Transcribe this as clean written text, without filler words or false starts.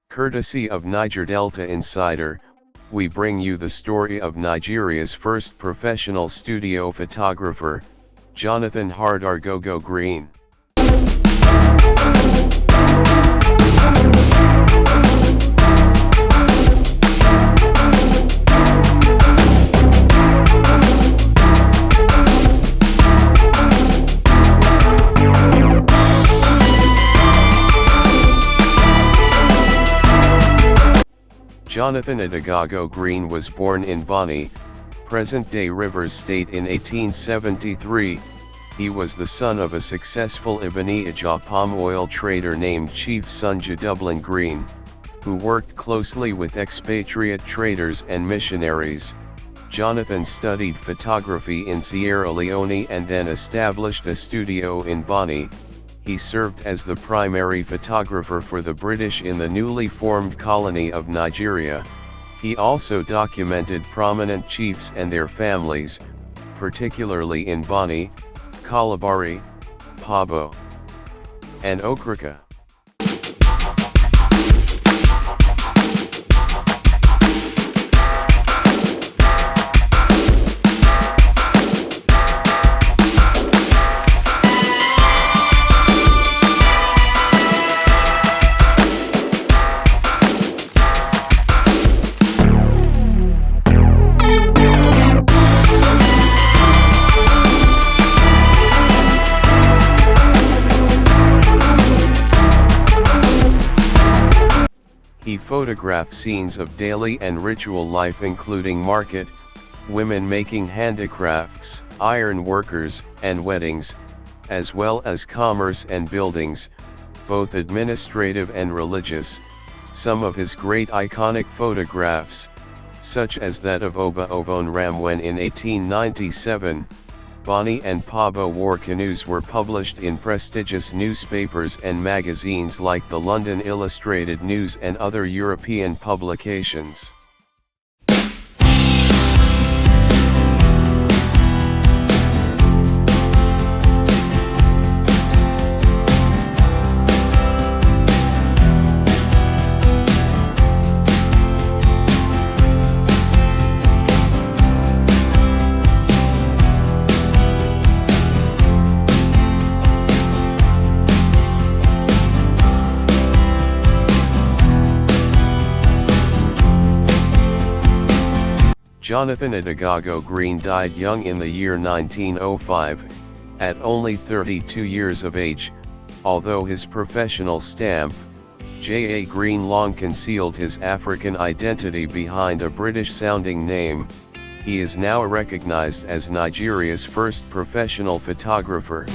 Courtesy of NigerDelta Insider, we bring you the story of Nigeria's first professional studio photographer, Jonathan Adagogo Green. Jonathan Adagogo Green was born in Bonny, present-day Rivers State in 1873. He was the son of a successful Ibani Ijo palm oil trader named Chief Sunju Dublin Green, who worked closely with expatriate traders and missionaries. Jonathan studied photography in Sierra Leone and then established a studio in Bonny. He served as the primary photographer for the British in the newly formed colony of Nigeria. He also documented prominent chiefs and their families, particularly in Bonny, Kalabari, Opobo, and Okrika. He photographed scenes of daily and ritual life including market, women making handicrafts, iron workers, and weddings, as well as commerce and buildings, both administrative and religious. Some of his great iconic photographs, such as that of Oba Ovonramwen in 1897, Bonny and Opobo war canoes, were published in prestigious newspapers and magazines like the London Illustrated News and other European publications. Jonathan Adagogo Green died young in the year 1905, at only 32 years of age. Although his professional stamp, J.A. Green, long concealed his African identity behind a British-sounding name, he is now recognized as Nigeria's first professional photographer.